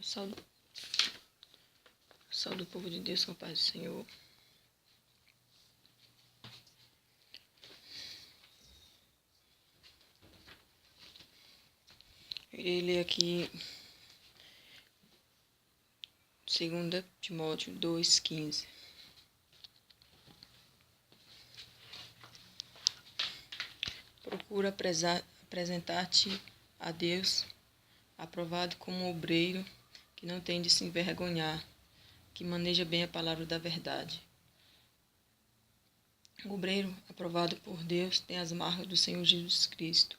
Saúde o povo de Deus com a paz do Senhor. Irei ler aqui 2 Timóteo 2,15. Procura apresentar-te a Deus aprovado como um obreiro que não tem de se envergonhar, que maneja bem a palavra da verdade. O obreiro aprovado por Deus tem as marcas do Senhor Jesus Cristo.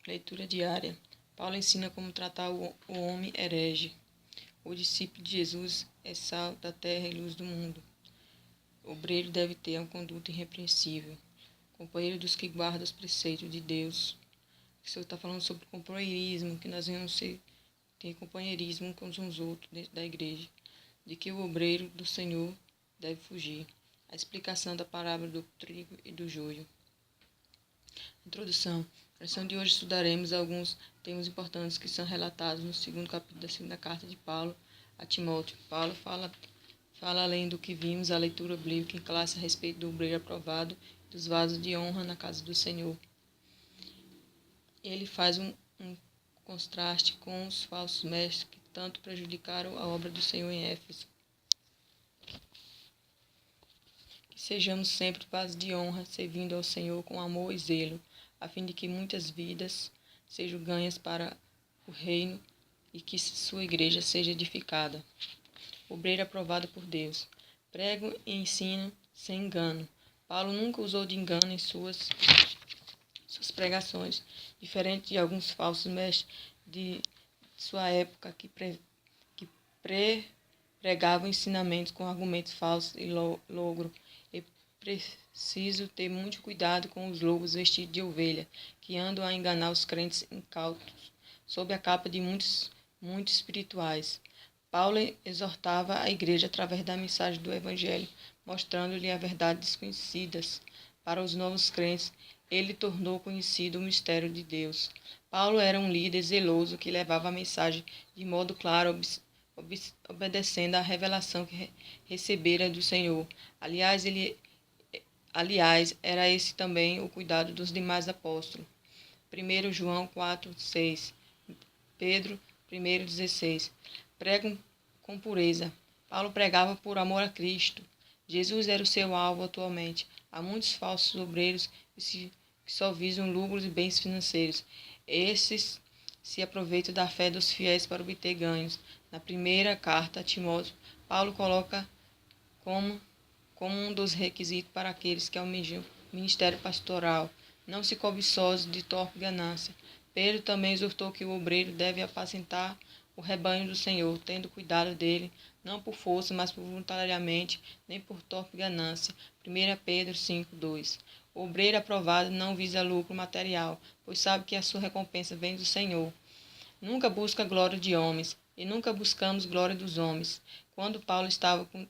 Leitura diária. Paulo ensina como tratar o homem herege. O discípulo de Jesus é sal da terra e luz do mundo. O obreiro deve ter uma conduta irrepreensível, companheiro dos que guardam os preceitos de Deus. O Senhor está falando sobre companheirismo, que nós vamos ter companheirismo com os outros dentro da igreja, de que o obreiro do Senhor deve fugir. A explicação da parábola do trigo e do joio. Introdução. Na lição de hoje estudaremos alguns temas importantes que são relatados no segundo capítulo da segunda carta de Paulo a Timóteo. Paulo fala além do que vimos, a leitura bíblica em classe a respeito do obreiro aprovado e dos vasos de honra na casa do Senhor. Ele faz um contraste com os falsos mestres que tanto prejudicaram a obra do Senhor em Éfeso. Que sejamos sempre vasos de honra, servindo ao Senhor com amor e zelo, a fim de que muitas vidas sejam ganhas para o reino e que sua igreja seja edificada. Obreiro aprovado por Deus. Prego e ensino sem engano. Paulo nunca usou de engano em suas pregações, diferente de alguns falsos mestres de sua época que pregavam ensinamentos com argumentos falsos e logro. É preciso ter muito cuidado com os lobos vestidos de ovelha, que andam a enganar os crentes incautos, sob a capa de muitos espirituais. Paulo exortava a igreja através da mensagem do Evangelho, mostrando-lhe a verdade desconhecidas. Para os novos crentes, ele tornou conhecido o mistério de Deus. Paulo era um líder zeloso que levava a mensagem de modo claro, obedecendo à revelação que recebera do Senhor. Aliás, era esse também o cuidado dos demais apóstolos. 1 João 4,6. Pedro 1,16. Pregam com pureza. Paulo pregava por amor a Cristo. Jesus era o seu alvo atualmente. Há muitos falsos obreiros que só visam lucros e bens financeiros. Esses se aproveitam da fé dos fiéis para obter ganhos. Na primeira carta a Timóteo, Paulo coloca como um dos requisitos para aqueles que almejam o ministério pastoral: não se cobiçosos de torpe ganância. Pedro também exortou que o obreiro deve apacentar o rebanho do Senhor, tendo cuidado dele, não por força, mas por voluntariamente, nem por torpe ganância. 1 Pedro 5,2. O obreiro aprovado não visa lucro material, pois sabe que a sua recompensa vem do Senhor. Nunca busca a glória de homens, e nunca buscamos glória dos homens. Quando Paulo estava com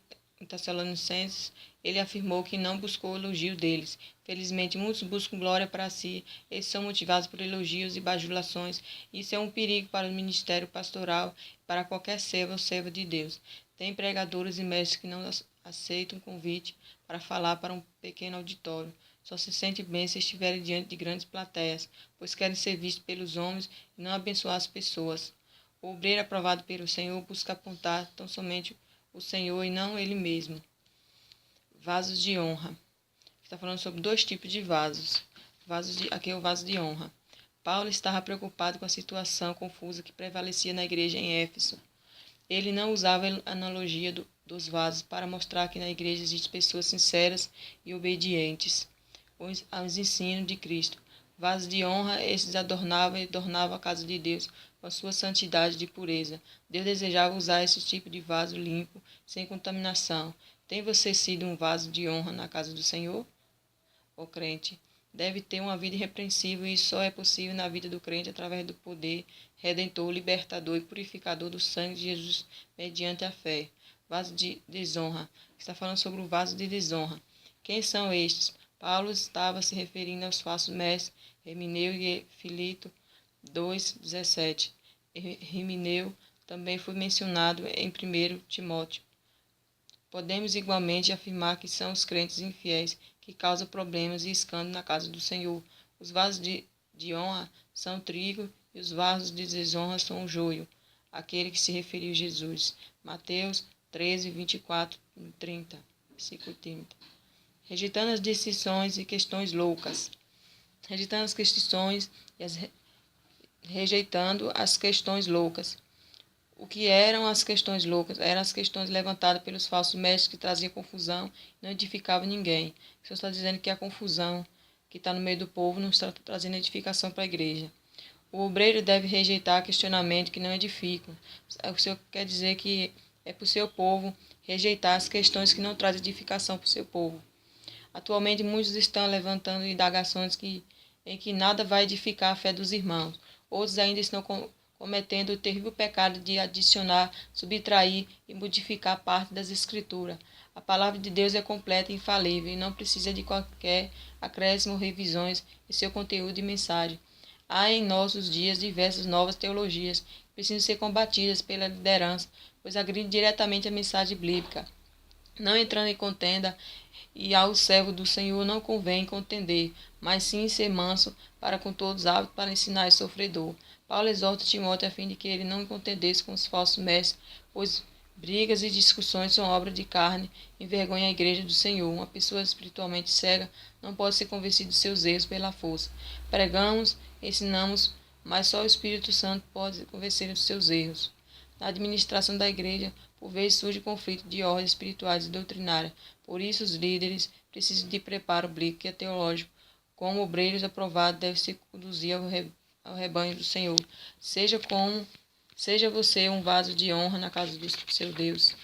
Tessalonicenses, ele afirmou que não buscou elogio deles. Felizmente, muitos buscam glória para si. Eles são motivados por elogios e bajulações. Isso é um perigo para o ministério pastoral e para qualquer servo ou serva de Deus. Tem pregadores e mestres que não aceitam convite para falar para um pequeno auditório. Só se sente bem se estiverem diante de grandes plateias, pois querem ser vistos pelos homens e não abençoar as pessoas. O obreiro aprovado pelo Senhor busca apontar tão somente o Senhor e não ele mesmo. Vasos de honra. Está falando sobre dois tipos de vasos. Aqui é o vaso de honra. Paulo estava preocupado com a situação confusa que prevalecia na igreja em Éfeso. Ele não usava a analogia dos vasos para mostrar que na igreja existem pessoas sinceras e obedientes aos ensinos de Cristo. Vasos de honra, esses adornavam a casa de Deus com a sua santidade de pureza. Deus desejava usar esse tipo de vaso limpo, sem contaminação. Tem você sido um vaso de honra na casa do Senhor? O crente deve ter uma vida irrepreensível, e isso só é possível na vida do crente através do poder redentor, libertador e purificador do sangue de Jesus mediante a fé. Vaso de desonra. Está falando sobre o vaso de desonra. Quem são estes? Paulo estava se referindo aos falsos mestres Hermineu e Filito 2:17. Himeneu também foi mencionado em 1 Timóteo. Podemos igualmente afirmar que são os crentes infiéis que causam problemas e escândalo na casa do Senhor. Os vasos de honra são o trigo e os vasos de desonra são o joio, aquele que se referiu a Jesus. Mateus 13, 24 e 30, versículo 30. Rejeitando as decisões e questões loucas. Rejeitando as questões e rejeitando as questões loucas. O que eram as questões loucas? Eram as questões levantadas pelos falsos mestres que traziam confusão e não edificavam ninguém. O Senhor está dizendo que a confusão que está no meio do povo não está trazendo edificação para a igreja. O obreiro deve rejeitar questionamentos que não edificam. O Senhor quer dizer que é para o seu povo rejeitar as questões que não trazem edificação para o seu povo. Atualmente, muitos estão levantando indagações em que nada vai edificar a fé dos irmãos. Outros ainda estão cometendo o terrível pecado de adicionar, subtrair e modificar parte das Escrituras. A palavra de Deus é completa e infalível e não precisa de qualquer acréscimo ou revisões em seu conteúdo e mensagem. Há em nossos dias diversas novas teologias que precisam ser combatidas pela liderança, pois agridem diretamente a mensagem bíblica. Não entrando em contenda, e ao servo do Senhor não convém contender, mas sim ser manso para com todos aptos para ensinar e sofredor. Paulo exorta Timóteo a fim de que ele não contendesse com os falsos mestres, pois brigas e discussões são obra de carne e envergonham a igreja do Senhor. Uma pessoa espiritualmente cega não pode ser convencida de seus erros pela força. Pregamos, ensinamos, mas só o Espírito Santo pode convencer dos seus erros. Na administração da igreja, por vezes surge conflito de ordens espirituais e doutrinárias. Por isso, os líderes precisam de preparo bíblico e teológico. Como obreiros aprovados, devem se conduzir ao rebanho do Senhor. Seja você um vaso de honra na casa do seu Deus.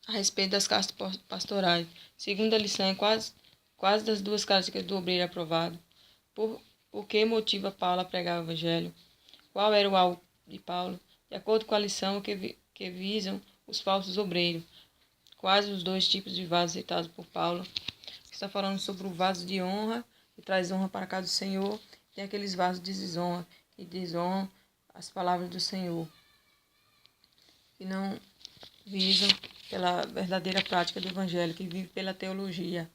A respeito das castas pastorais. Segunda lição é quase das duas características do obreiro aprovado. Por que motiva Paulo a pregar o Evangelho? Qual era o alvo de Paulo? De acordo com a lição que visam os falsos obreiros. Quais os dois tipos de vasos citados por Paulo? Está falando sobre o vaso de honra, que traz honra para a casa do Senhor, e aqueles vasos de desonra, que desonram as palavras do Senhor, que não visam pela verdadeira prática do Evangelho, que vive pela teologia.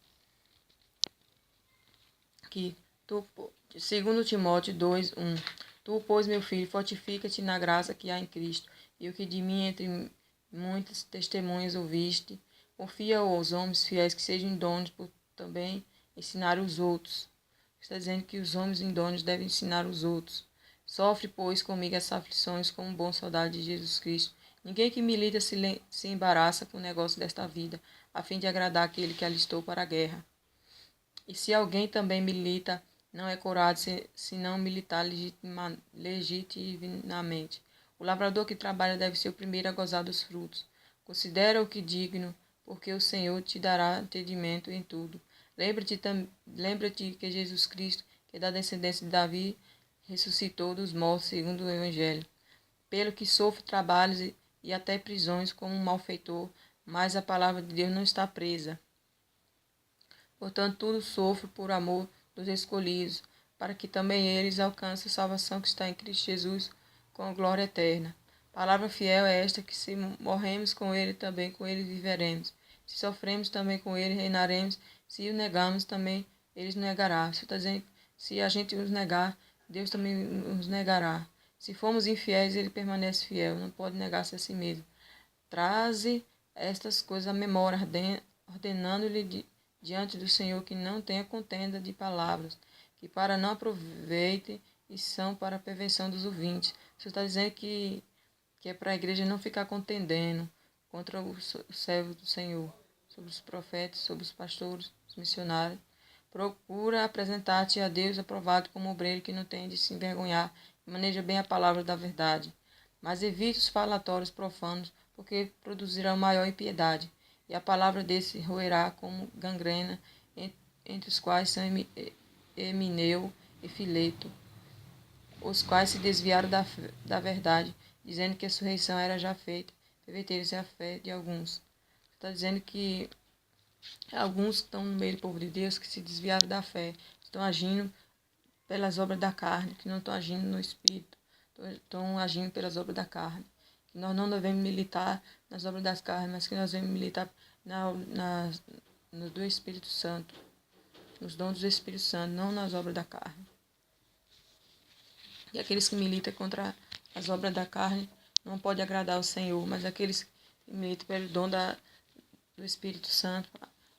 Aqui, 2 Timóteo 2:1. Tu, pois, meu filho, fortifica-te na graça que há em Cristo, e o que de mim entre muitas testemunhas ouviste, confia aos homens fiéis que sejam idôneos por também ensinar os outros. Está dizendo que os homens idôneos devem ensinar os outros. Sofre, pois, comigo essas aflições como um bom soldado de Jesus Cristo. Ninguém que milita se embaraça com o negócio desta vida, a fim de agradar aquele que alistou para a guerra. E se alguém também milita, não é coroado se não militar legitimamente. O lavrador que trabalha deve ser o primeiro a gozar dos frutos. Considera o que digno, porque o Senhor te dará entendimento em tudo. Lembra-te que Jesus Cristo, que é da descendência de Davi, ressuscitou dos mortos segundo o Evangelho. Pelo que sofre trabalhos e até prisões como um malfeitor, mas a palavra de Deus não está presa. Portanto, tudo sofro por amor dos escolhidos, para que também eles alcancem a salvação que está em Cristo Jesus com a glória eterna. Palavra fiel é esta, que se morremos com ele, também com ele viveremos. Se sofremos, também com ele reinaremos. Se o negamos, também ele nos negará. Você está dizendo que se a gente os negar, Deus também nos negará. Se formos infiéis, ele permanece fiel, não pode negar-se a si mesmo. Traze estas coisas à memória, ordenando-lhe diante do Senhor que não tenha contenda de palavras, que para não aproveite e são para a prevenção dos ouvintes. Você está dizendo que é para a igreja não ficar contendendo contra o servo do Senhor, sobre os profetas, sobre os pastores, os missionários. Procura apresentar-te a Deus aprovado como obreiro que não tem de se envergonhar e maneja bem a palavra da verdade. Mas evite os falatórios profanos, porque produzirão maior impiedade, e a palavra desse roerá como gangrena, entre os quais são Emineu e Fileto, os quais se desviaram da verdade, dizendo que a ressurreição era já feita, perverteram-se a fé de alguns. Está dizendo que alguns que estão no meio do povo de Deus que se desviaram da fé, estão agindo pelas obras da carne, que não estão agindo no Espírito, estão agindo pelas obras da carne. Que nós não devemos militar nas obras das carnes, mas que nós devemos militar no do Espírito Santo, nos dons do Espírito Santo, não nas obras da carne. E aqueles que militam contra as obras da carne não podem agradar o Senhor, mas aqueles que militam pelo dom do Espírito Santo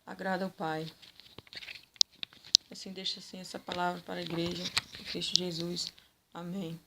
agrada ao Pai. Assim, deixa assim essa palavra para a igreja, em Cristo Jesus. Amém.